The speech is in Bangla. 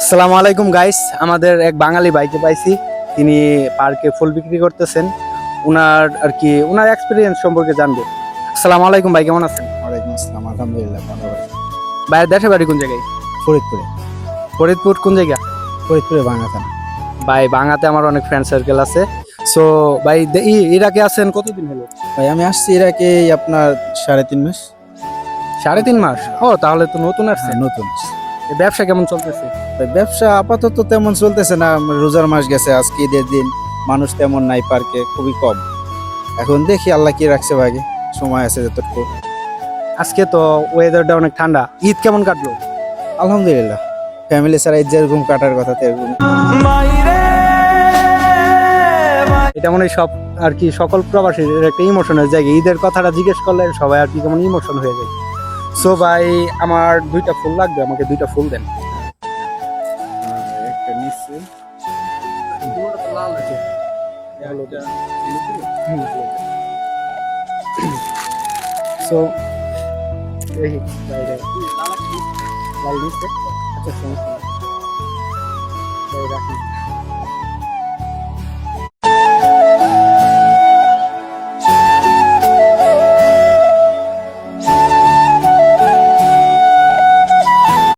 আসসালামু আলাইকুম গাইস, আমাদের এক বাঙালি ভাইকে পাইছি। তিনি পার্কে ফুল বিক্রি করতেছেন। ওনার এক্সপিরিয়েন্স সম্পর্কে জানবো। আসসালামু আলাইকুম ভাই, কেমন আছেন? ওয়ালাইকুম আসসালাম, আলহামদুলিল্লাহ ভালো আছি। ভাইয়ের দেশের বাড়ি কোন জায়গায়? ফরিদপুরে। ফরিদপুর কোন জায়গা? ফরিদপুরে ভাঙা থানা। ভাই বাংলাতে আমার অনেক ফ্রেন্ড সার্কেল আছে। সো ভাই ইরাকে আছেন কতদিন হলো? ভাই আমি আসছি ইরাকে আপনার 3.5 মাস। 3.5 মাস? ও তাহলে তো নতুন আসছেন। নতুন। এই ব্যবসা কেমন চলতেছে? ভাই ব্যবসা আপাতত তেমন চলতেছে না, রোজার মাস গেছে, আজকে ঈদের দিন, মানুষ তেমন নাই পার্কে, খুবই কম। এখন দেখি আল্লাহ কি রাখছে ভাগে, সময় আছে যতটুকু। আজকে তো ওয়েদারটা অনেক ঠান্ডা। ঈদ কেমন কাটলো? আলহামদুলিল্লাহ, ফ্যামিলি ছাড়া ঈদ যেরকম কাটার কথা তেরকম। এটা মনে হয় সব সকল প্রবাসীর একটা ইমোশনের জায়গা। ঈদের কথাটা জিজ্ঞেস করলে সবাই কেমন ইমোশন হয়ে যায়। সো ভাই আমার 2টা ফুল লাগবে, আমাকে 2টা ফুল দেন। একটা নিচ্ছে। সো লাল নিচ্ছে। আচ্ছা সমস্যা নেই।